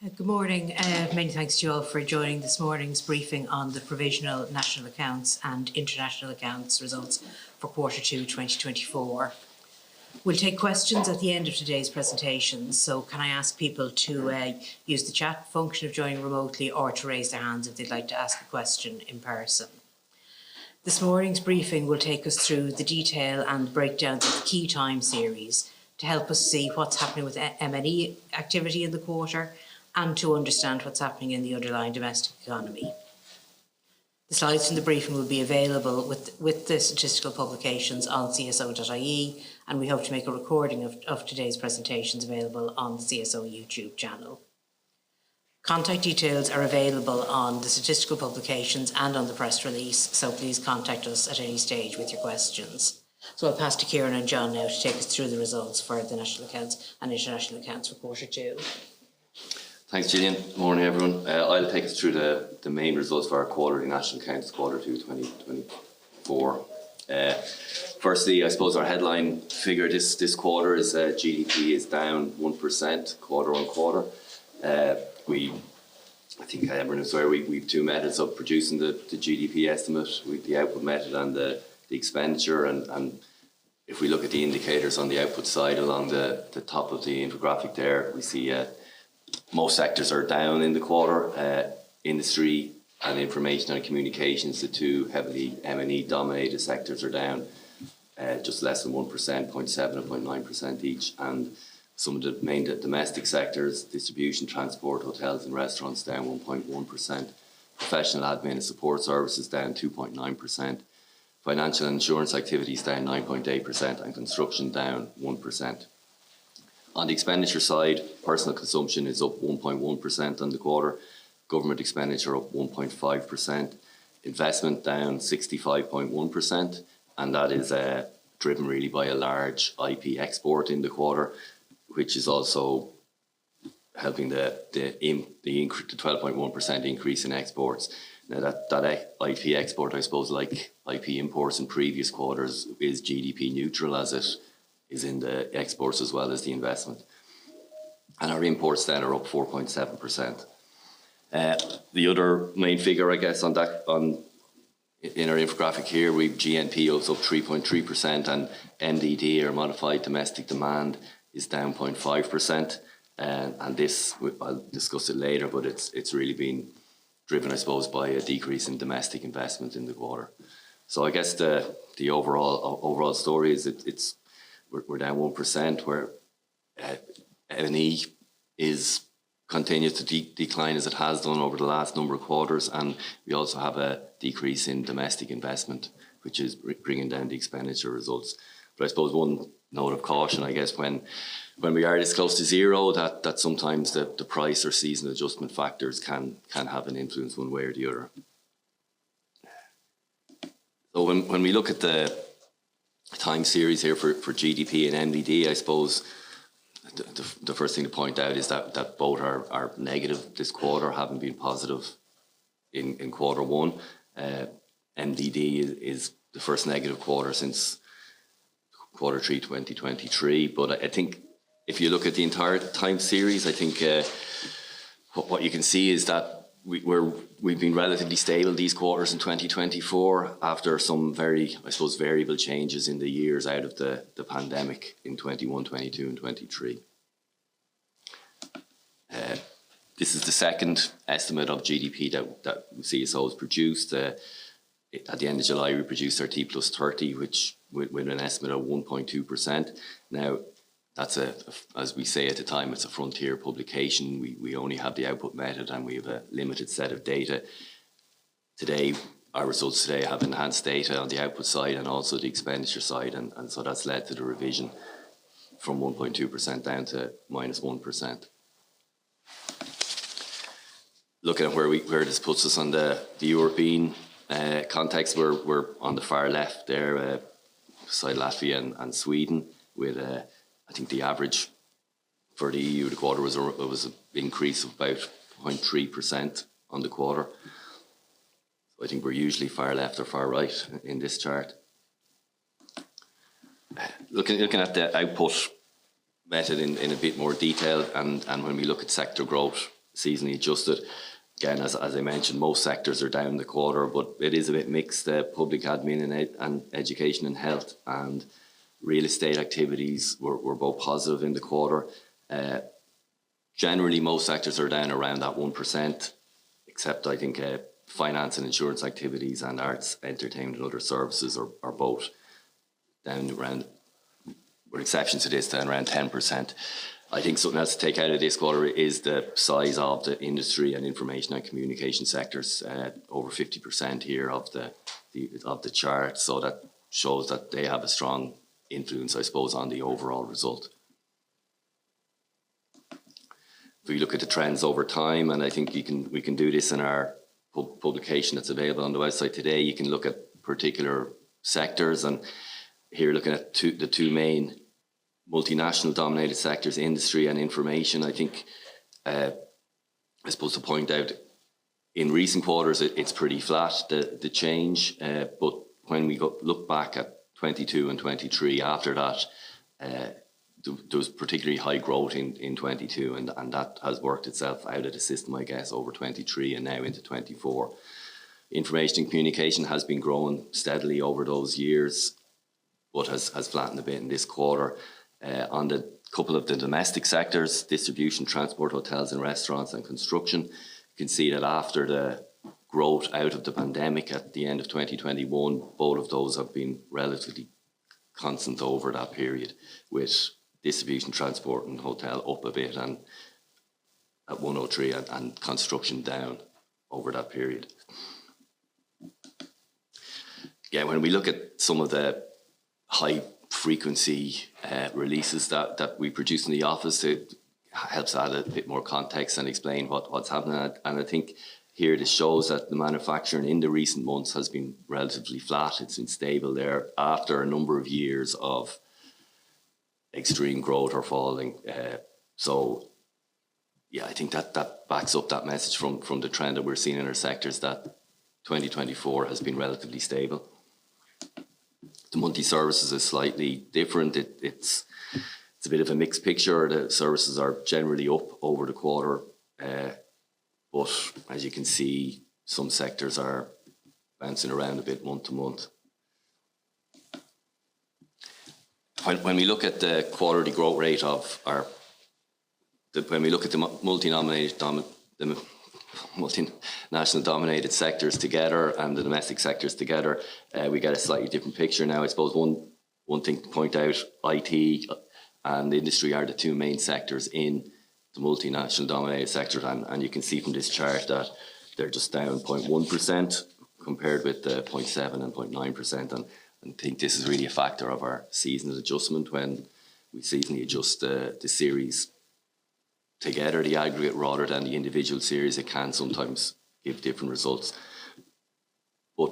Good morning. Many thanks to you all for joining this morning's briefing on the Provisional National Accounts and International Accounts results for Q2 2024. We'll take questions at the end of today's presentations, so can I ask people to use the chat function if joining remotely or to raise their hands if they'd like to ask a question in person. This morning's briefing will take us through the detail and breakdowns of the key time series to help us see what's happening with M&E activity in the quarter and to understand what's happening in the underlying domestic economy. The slides from the briefing will be available with the statistical publications on cso.ie, and we hope to make a recording of today's presentations available on the CSO YouTube channel. Contact details are available on the statistical publications and on the press release, so please contact us at any stage with your questions. So I'll pass to Kieran and John now to take us through the results for the national accounts and international accounts for Q2. Thanks, Gillian. Morning, everyone. I'll take us through the main results for our quarterly national accounts, Q2 2024. Firstly, I suppose our headline figure this quarter is GDP is down 1% quarter on quarter. I think everyone is aware we've two methods of producing the GDP estimate, with the output method and the expenditure. And if we look at the indicators on the output side along the top of the infographic there, we see most sectors are down in the quarter. Industry and information and communications, the two heavily M&E dominated sectors, are down just less than 1%, 0.7% and 0.9% each. And some of the main domestic sectors, distribution, transport, hotels and restaurants, down 1.1%. Professional admin and support services down 2.9%. Financial and insurance activities down 9.8% and construction down 1%. On the expenditure side, personal consumption is up 1.1% on the quarter, government expenditure up 1.5%, investment down 65.1%, and that is driven really by a large IP export in the quarter, which is also helping the 12.1% increase in exports. Now that IP export, I suppose, like IP imports in previous quarters, is GDP neutral, as it is in the exports as well as the investment. And our imports then are up 4.7%. The other main figure, I guess, in our infographic here, we've GNP is up 3.3%, and MDD, or modified domestic demand, is down 0.5%. And this, I'll discuss it later, but it's really been driven, I suppose, by a decrease in domestic investment in the quarter. So I guess the overall story is we're down 1%, where M&E continues to decline as it has done over the last number of quarters, and we also have a decrease in domestic investment, which is bringing down the expenditure results. But I suppose one note of caution, I guess, when we are this close to zero, that sometimes the price or seasonal adjustment factors can have an influence one way or the other. So when we look at the time series here for GDP and MDD, I suppose the first thing to point out is that both are negative this quarter, haven't been positive in Q1. MDD is the first negative quarter since Q3 2023. But I think if you look at the entire time series, I think what you can see is that we've been relatively stable these quarters in 2024 after some very, I suppose, variable changes in the years out of the pandemic in 21, 22 and 23. This is the second estimate of GDP that CSO has produced. At the end of July, we produced our T plus 30, which with an estimate of 1.2%. Now, that's as we say at the time, it's a frontier publication. We only have the output method and we have a limited set of data. Today, our results today have enhanced data on the output side and also the expenditure side, and so that's led to the revision from 1.2% down to -1%. Looking at where this puts us on the European context, we're on the far left there, beside Latvia and Sweden, with I think the average for the EU, the quarter was an increase of about 0.3% on the quarter. So I think we're usually far left or far right in this chart. Looking at the output method in a bit more detail, and when we look at sector growth seasonally adjusted. Again, as I mentioned, most sectors are down the quarter, but it is a bit mixed. Public admin and education and health and real estate activities were both positive in the quarter. Generally, most sectors are down around that 1%, except I think finance and insurance activities and arts, entertainment and other services are both down around, with exception to this, down around 10%. I think something else to take out of this quarter is the size of the industry and information and communication sectors, over 50% here of the chart. So that shows that they have a strong influence, I suppose, on the overall result. If we look at the trends over time, and I think we can do this in our publication that's available on the website today, you can look at particular sectors, and here looking at the two main multinational dominated sectors, industry and information. I think I suppose to point out in recent quarters it's pretty flat, the change, but when we look back at 22 and 23 after that, there was particularly high growth in 22, and that has worked itself out of the system, I guess, over 23 and now into 24. Information and communication has been growing steadily over those years, but has flattened a bit in this quarter. On the couple of the domestic sectors, distribution, transport, hotels and restaurants and construction, you can see that after the growth out of the pandemic at the end of 2021, both of those have been relatively constant over that period, with distribution, transport and hotel up a bit and at 103 and construction down over that period. Yeah, when we look at some of the high frequency releases that we produce in the office, it helps add a bit more context and explain what's happening. And I think here this shows that the manufacturing in the recent months has been relatively flat. It's been stable there after a number of years of extreme growth or falling. So yeah, I think that backs up that message from the trend that we're seeing in our sectors, that 2024 has been relatively stable. The monthly services is slightly different. It's a bit of a mixed picture. The services are generally up over the quarter, but as you can see, some sectors are bouncing around a bit month to month. When we look at the quarterly growth rate of when we look at the multinational dominated sectors together and the domestic sectors together, we get a slightly different picture now. I suppose one thing to point out, IT and industry are the two main sectors in the multinational dominated sector, and you can see from this chart that they're just down 0.1% compared with the 0.7 and 0.9%, and I think this is really a factor of our seasonal adjustment. When we seasonally adjust the series together, the aggregate rather than the individual series, it can sometimes give different results. But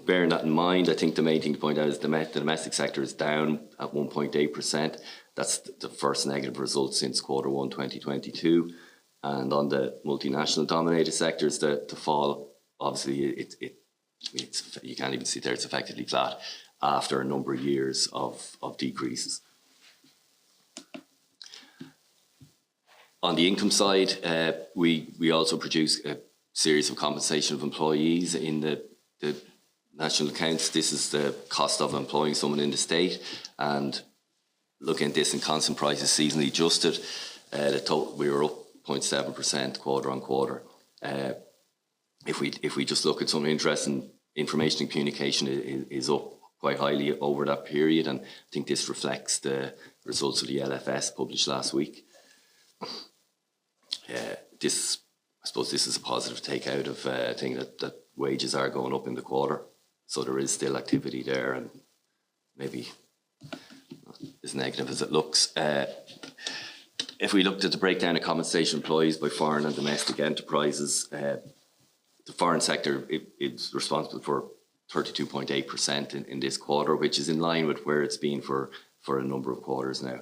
bearing that in mind, I think the main thing to point out is the domestic sector is down at 1.8%. That's the first negative result since Q1 2022. And on the multinational dominated sectors, the fall, obviously, you can't even see there, it's effectively flat after a number of years of decreases. On the income side, we also produce a series of compensation of employees in the national accounts. This is the cost of employing someone in the state, and looking at this in constant prices, seasonally adjusted, we were up 0.7% quarter on quarter. If we just look at some interesting information and communication, is up quite highly over that period, and I think this reflects the results of the LFS published last week. I suppose this is a positive take out of thing that wages are going up in the quarter, so there is still activity there, and maybe not as negative as it looks. If we looked at the breakdown of compensation employees by foreign and domestic enterprises, the foreign sector is responsible for 32.8% in this quarter, which is in line with where it's been for a number of quarters now.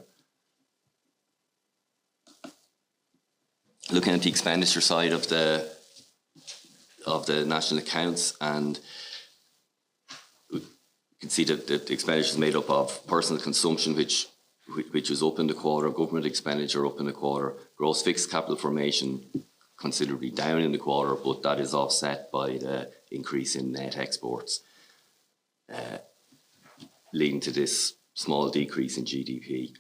Looking at the expenditure side of the national accounts, and you can see that the expenditure is made up of personal consumption, which was up in the quarter, government expenditure up in the quarter, gross fixed capital formation considerably down in the quarter, but that is offset by the increase in net exports, leading to this small decrease in GDP.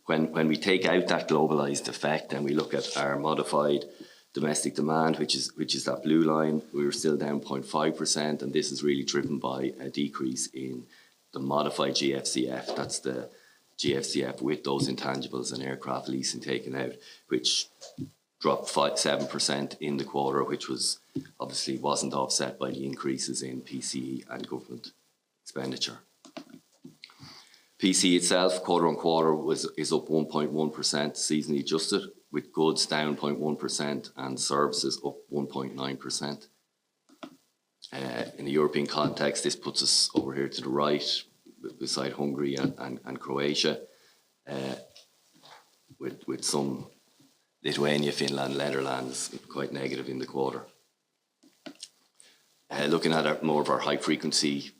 When we take out that globalised effect and we look at our modified domestic demand, which is that blue line, we were still down 0.5%, and this is really driven by a decrease in the modified GFCF. That's the GFCF with those intangibles and aircraft leasing taken out, which dropped 7% in the quarter, which was obviously wasn't offset by the increases in PCE and government expenditure. PCE itself, quarter on quarter, is up 1.1% seasonally adjusted, with goods down 0.1% and services up 1.9%. In the European context, this puts us over here to the right, beside Hungary and Croatia, with some Lithuania, Finland, Netherlands quite negative in the quarter. Looking at more of our high frequency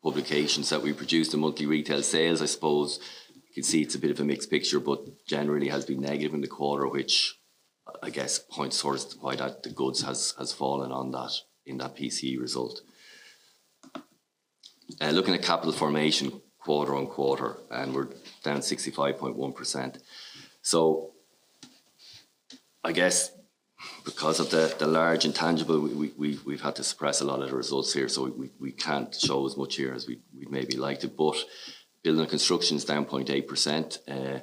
publications that we produce, the monthly retail sales, I suppose you can see it's a bit of a mixed picture, but generally has been negative in the quarter, which I guess points towards why that the goods has fallen on that in that PCE result. Looking at capital formation quarter on quarter, and we're down 65.1%. So I guess because of the large intangible, we've had to suppress a lot of the results here, so we can't show as much here as we'd maybe liked it. But building and construction is down 0.8%. I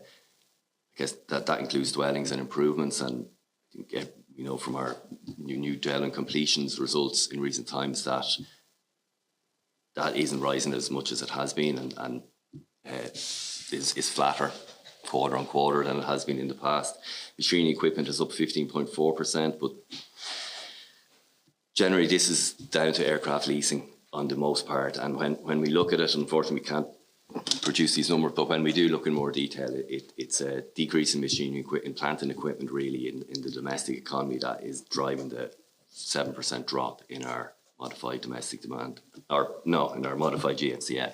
guess that includes dwellings and improvements, and you know from our new dwelling completions results in recent times that isn't rising as much as it has been, and is flatter quarter on quarter than it has been in the past. Machinery equipment is up 15.4%, but generally this is down to aircraft leasing on the most part. And when we look at it, unfortunately we can't produce these numbers, but when we do look in more detail, it's a decrease in machinery equipment, plant and equipment really in the domestic economy that is driving the 7% drop in our modified domestic demand, in our modified GFCF,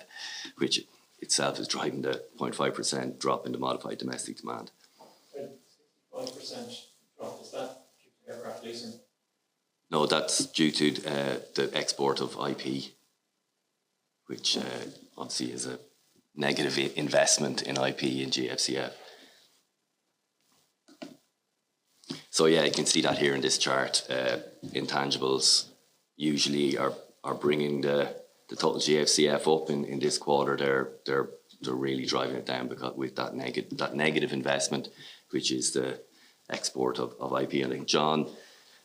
which itself is driving the 0.5% drop in the modified domestic demand. 5% drop, is that due to aircraft leasing? No, that's due to the export of IP, which obviously is a negative investment in IP in GFCF. So yeah, you can see that here in this chart. Intangibles usually are bringing the total GFCF up in this quarter. They're really driving it down because with that negative investment, which is the export of IP. I think John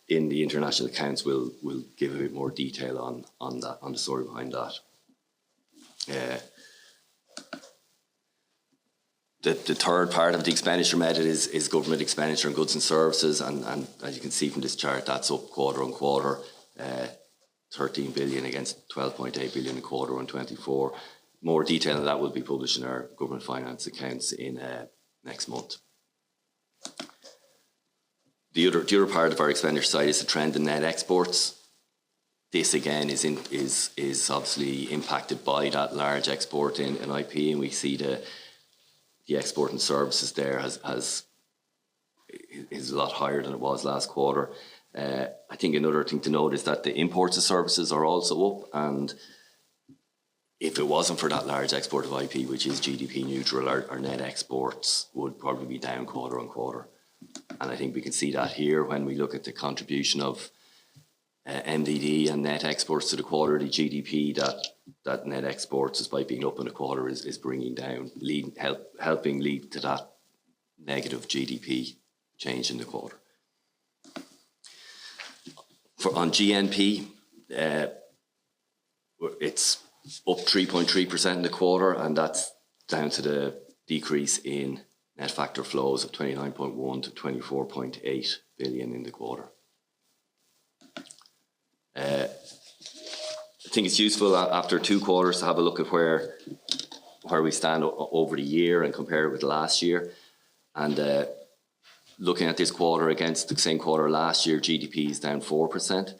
in the international accounts will give a bit more detail on that, on the story behind that. The third part of the expenditure method is government expenditure on goods and services, and as you can see from this chart, that's up quarter on quarter, 13 billion against 12.8 billion in quarter on 24. More detail on that will be published in our government finance accounts in next month. The other part of our expenditure side is the trend in net exports. This again is obviously impacted by that large export in IP, and we see the export and services there is a lot higher than it was last quarter. I think another thing to note is that the imports of services are also up, and if it wasn't for that large export of IP, which is GDP neutral, our net exports would probably be down quarter on quarter. And I think we can see that here when we look at the contribution of MDD and net exports to the quarterly GDP, that net exports, despite being up in a quarter, is bringing down, helping lead to that negative GDP change in the quarter. On GNP, it's up 3.3% in the quarter, and that's down to the decrease in net factor flows of 29.1 to 24.8 billion in the quarter. I think it's useful after 2 quarters to have a look at where we stand over the year and compare it with last year. And looking at this quarter against the same quarter last year, GDP is down 4%.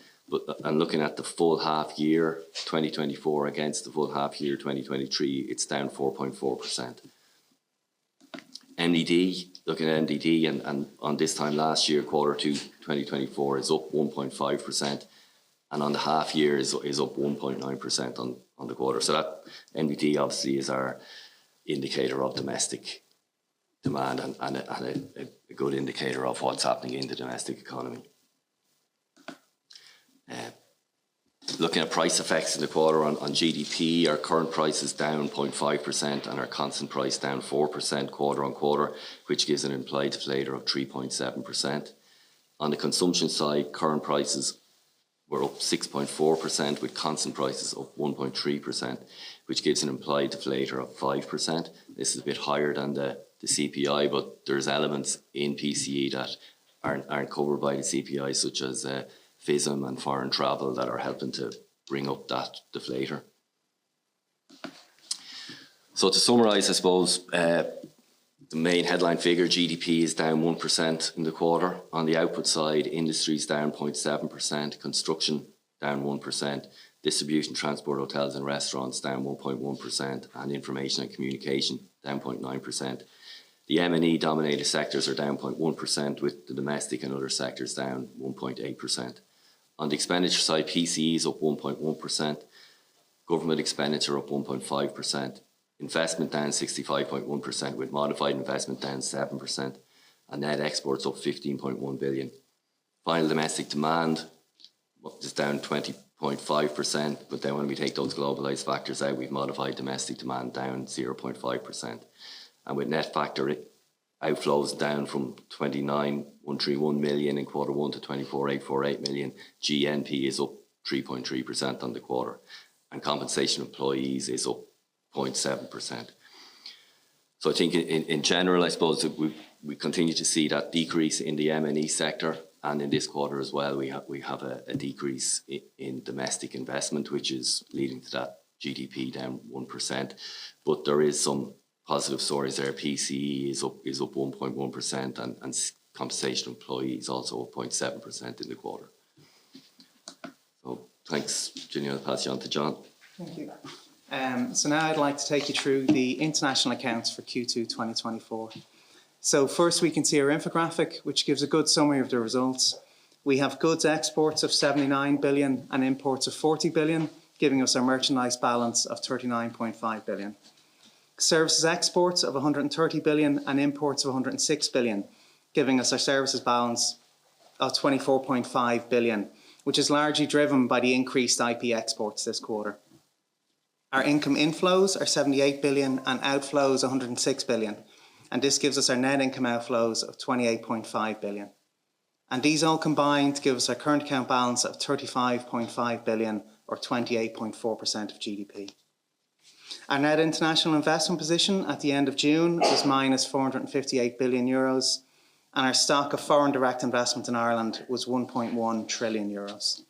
And looking at the full half year 2024 against the full half year 2023, it's down 4.4%. MDD looking at NDD and on this time last year, Q2 2024 is up 1.5%, and on the half year is up 1.9% on the quarter. So that NDD obviously is our indicator of domestic demand and a good indicator of what's happening in the domestic economy. Looking at price effects in the quarter on GDP, our current price is down 0.5% and our constant price down 4% quarter on quarter, which gives an implied deflator of 3.7%. On the consumption side, current prices were up 6.4% with constant prices up 1.3%, which gives an implied deflator of 5%. This is a bit higher than the CPI, but there's elements in PCE that aren't covered by the CPI, such as FISM and foreign travel, that are helping to bring up that deflator. So to summarise, I suppose, the main headline figure, GDP is down 1% in the quarter. On the output side, industry is down 0.7%, construction down 1%, distribution, transport, hotels and restaurants down 1.1%, and information and communication down 0.9%. The M&E dominated sectors are down 0.1%, with the domestic and other sectors down 1.8%. On the expenditure side, PCE is up 1.1%, government expenditure up 1.5%, investment down 65.1%, with modified investment down 7%, and net exports up 15.1 billion. Final domestic demand is down 20.5%, but then when we take those globalised factors out, we've modified domestic demand down 0.5%. And with net factor outflows down from 29,131 million in Q1 to 24,848 million, GNP is up 3.3% on the quarter, and compensation employees is up 0.7%. So I think in general, I suppose we continue to see that decrease in the M&E sector, and in this quarter as well, we have a decrease in domestic investment, which is leading to that GDP down 1%. But there is some positive stories there. PCE is up 1.1%, and compensation employees also up 0.7% in the quarter. So thanks, Gillian. I'll pass you on to John. Thank you. So now I'd like to take you through the international accounts for Q2 2024. So first we can see our infographic, which gives a good summary of the results. We have goods exports of 79 billion and imports of 40 billion, giving us our merchandise balance of 39.5 billion. Services exports of 130 billion and imports of 106 billion, giving us our services balance of 24.5 billion, which is largely driven by the increased IP exports this quarter. Our income inflows are 78 billion and outflows 106 billion, and this gives us our net income outflows of 28.5 billion. And these all combined to give us our current account balance of 35.5 billion, or 28.4% of GDP. Our net international investment position at the end of June was minus 458 billion euros, and our stock of foreign direct investment in Ireland was 1.1 trillion euros.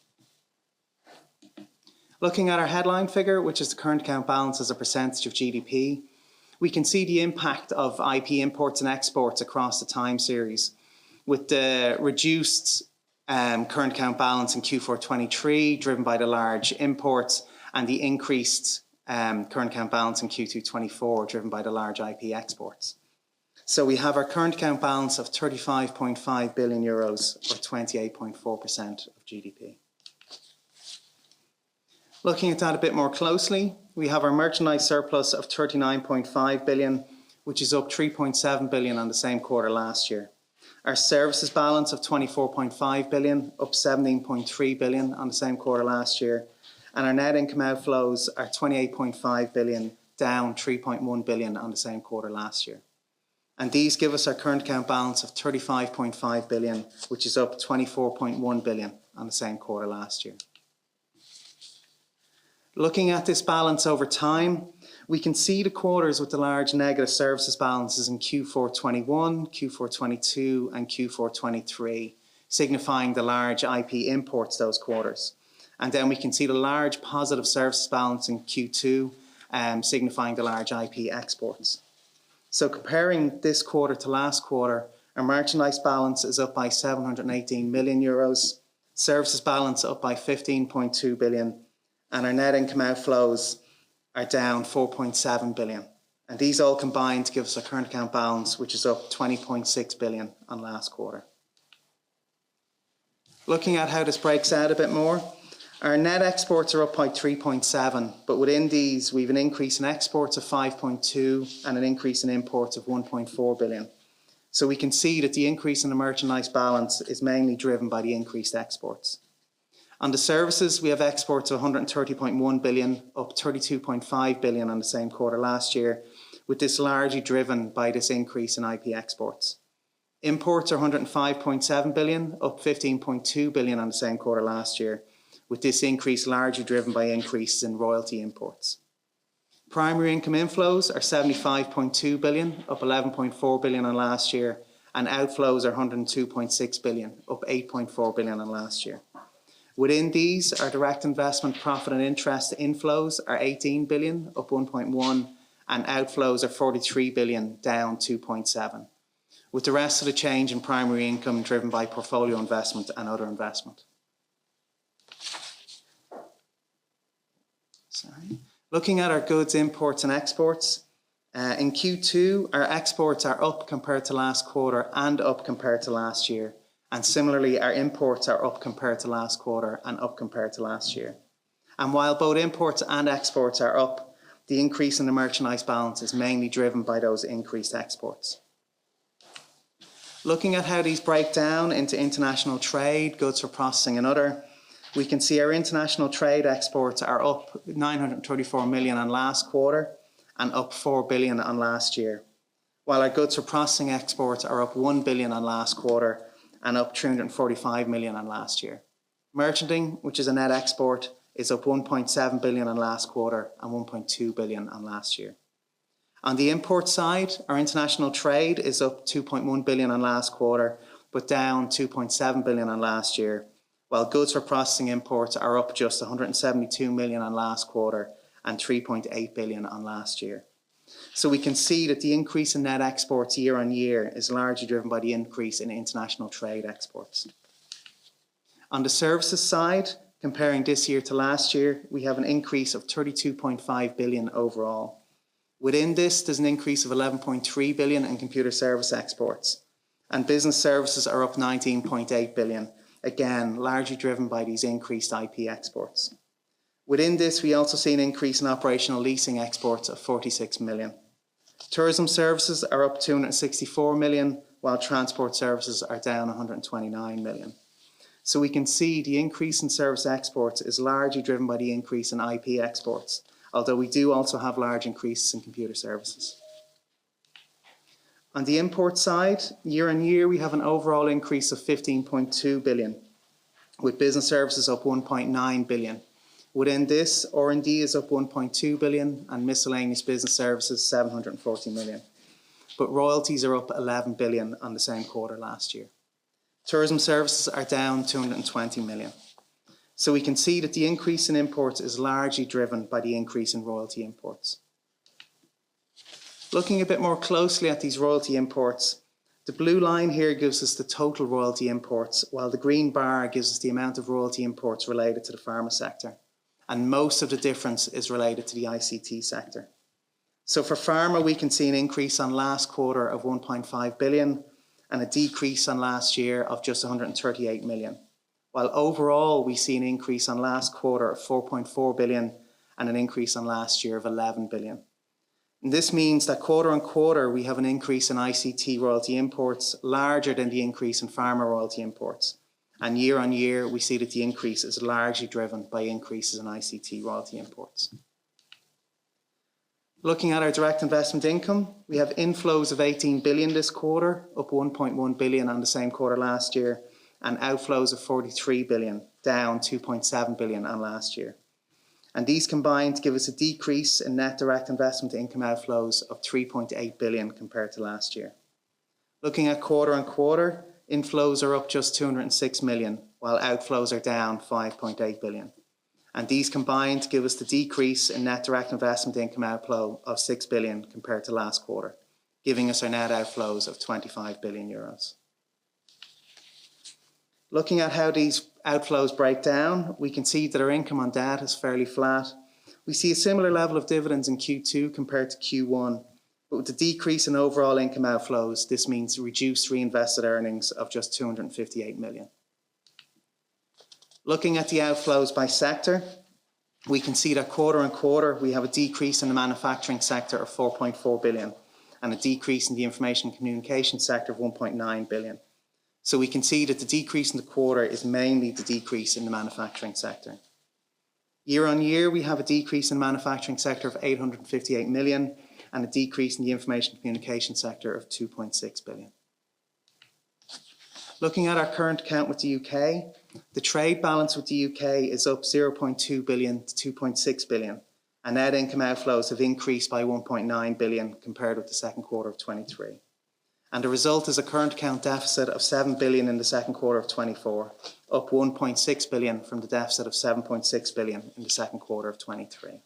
Looking at our headline figure, which is the current account balance as a percentage of GDP, we can see the impact of IP imports and exports across the time series, with the reduced current account balance in Q4 23 driven by the large imports, and the increased current account balance in Q2 24 driven by the large IP exports. So we have our current account balance of 35.5 billion euros, or 28.4% of GDP. Looking at that a bit more closely, we have our merchandise surplus of 39.5 billion, which is up 3.7 billion on the same quarter last year. Our services balance of 24.5 billion, up 17.3 billion on the same quarter last year. And our net income outflows are 28.5 billion, down 3.1 billion on the same quarter last year. And these give us our current account balance of 35.5 billion, which is up 24.1 billion on the same quarter last year. Looking at this balance over time, we can see the quarters with the large negative services balances in Q4 21, Q4 22 and Q4 23, signifying the large IP imports those quarters. And then we can see the large positive services balance in Q2, signifying the large IP exports. So comparing this quarter to last quarter, our merchandise balance is up by 718 million euros, services balance up by 15.2 billion, and our net income outflows are down 4.7 billion And these all combine to give us a current account balance, which is up 20.6 billion on last quarter. Looking at how this breaks out a bit more, our net exports are up by 3.7, but within these, we have an increase in exports of 5.2 and an increase in imports of 1.4 billion. So we can see that the increase in the merchandise balance is mainly driven by the increased exports. On the services, we have exports of 130.1 billion, up 32.5 billion on the same quarter last year, with this largely driven by this increase in IP exports. Imports are 105.7 billion, up 15.2 billion on the same quarter last year, with this increase largely driven by increases in royalty imports. Primary income inflows are 75.2 billion, up 11.4 billion on last year, and outflows are 102.6 billion, up 8.4 billion on last year. Within these, our direct investment profit and interest inflows are 18 billion, up 1.1, and outflows are 43 billion, down 2.7, with the rest of the change in primary income driven by portfolio investment and other investment. Looking at our goods imports and exports, in Q2, our exports are up compared to last quarter and up compared to last year. And similarly, our imports are up compared to last quarter and up compared to last year. And while both imports and exports are up, the increase in the merchandise balance is mainly driven by those increased exports. Looking at how these break down into international trade, goods for processing and other, we can see our international trade exports are up 934 million on last quarter and up 4 billion on last year, while our goods for processing exports are up 1 billion on last quarter and up 345 million on last year. Merchanting, which is a net export, is up 1.7 billion on last quarter and 1.2 billion on last year. On the import side, our international trade is up 2.1 billion on last quarter, but down 2.7 billion on last year, while goods for processing imports are up just 172 million on last quarter and 3.8 billion on last year. So we can see that the increase in net exports year on year is largely driven by the increase in international trade exports. On the services side, comparing this year to last year, we have an increase of 32.5 billion overall. Within this, there's an increase of 11.3 billion in computer service exports, and business services are up 19.8 billion, again, largely driven by these increased IP exports. Within this, we also see an increase in operational leasing exports of 46 million. Tourism services are up 264 million, while transport services are down 129 million. So we can see the increase in service exports is largely driven by the increase in IP exports, although we do also have large increases in computer services. On the import side, year on year, we have an overall increase of 15.2 billion, with business services up 1.9 billion. Within this, R&D is up 1.2 billion and miscellaneous business services 740 million. But royalties are up 11 billion on the same quarter last year. Tourism services are down 220 million. So we can see that the increase in imports is largely driven by the increase in royalty imports. Looking a bit more closely at these royalty imports, the blue line here gives us the total royalty imports, while the green bar gives us the amount of royalty imports related to the pharma sector. And most of the difference is related to the ICT sector. So for pharma, we can see an increase on last quarter of 1.5 billion and a decrease on last year of just 138 million. While overall, we see an increase on last quarter of 4.4 billion and an increase on last year of 11 billion. And this means that quarter on quarter, we have an increase in ICT royalty imports larger than the increase in pharma royalty imports. And year on year, we see that the increase is largely driven by increases in ICT royalty imports. Looking at our direct investment income, we have inflows of 18 billion this quarter, up 1.1 billion on the same quarter last year, and outflows of 43 billion, down 2.7 billion on last year. And these combined to give us a decrease in net direct investment income outflows of 3.8 billion compared to last year. Looking at quarter on quarter, inflows are up just 206 million, while outflows are down 5.8 billion. And these combined to give us the decrease in net direct investment income outflow of 6 billion compared to last quarter, giving us our net outflows of 25 billion euros. Looking at how these outflows break down, we can see that our income on debt is fairly flat. We see a similar level of dividends in Q2 compared to Q1, But with the decrease in overall income outflows, this means reduced reinvested earnings of just 258 million. Looking at the outflows by sector, we can see that quarter on quarter, we have a decrease in the manufacturing sector of 4.4 billion and a decrease in the information and communication sector of 1.9 billion. So we can see that the decrease in the quarter is mainly the decrease in the manufacturing sector. Year on year, we have a decrease in the manufacturing sector of 858 million and a decrease in the information and communication sector of 2.6 billion. Looking at our current account with the UK, the trade balance with the UK is up 0.2 billion to 2.6 billion, and net income outflows have increased by 1.9 billion compared with the second quarter of 23. And the result is a current account deficit of 7 billion in the second quarter of 24, up 1.6 billion from the deficit of 7.6 billion in the second quarter of 23.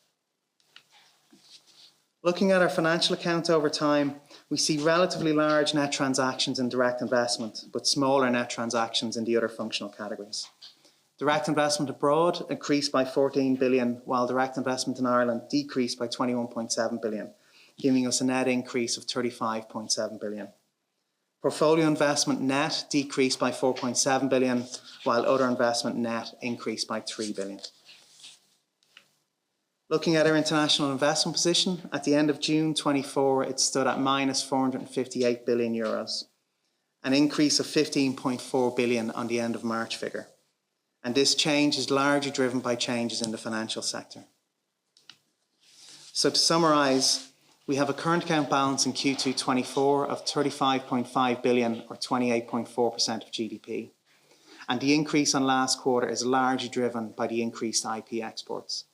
Looking at our financial accounts over time, we see relatively large net transactions in direct investment, but smaller net transactions in the other functional categories. Direct investment abroad increased by 14 billion, while direct investment in Ireland decreased by 21.7 billion, giving us a net increase of 35.7 billion. Portfolio investment net decreased by 4.7 billion, while other investment net increased by 3 billion. Looking at our international investment position, at the end of June 24, it stood at minus 458 billion euros, an increase of 15.4 billion on the end of March figure. And this change is largely driven by changes in the financial sector. So to summarise, we have a current account balance in Q2 24 of 35.5 billion or 28.4% of GDP. And the increase on last quarter is largely driven by the increased IP exports.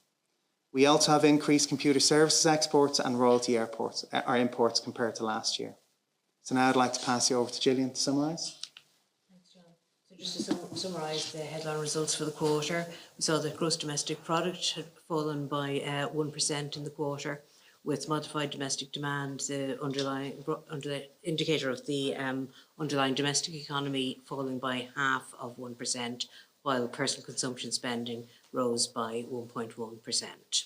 We also have increased computer services exports and royalty imports compared to last year. So now I'd like to pass you over to Gillian to summarise. Thanks, John. So just to summarise the headline results for the quarter, we saw that gross domestic product had fallen by 1% in the quarter, with modified domestic demand, the indicator of the underlying domestic economy, falling by 0.5%, while personal consumption spending rose by 1.1%.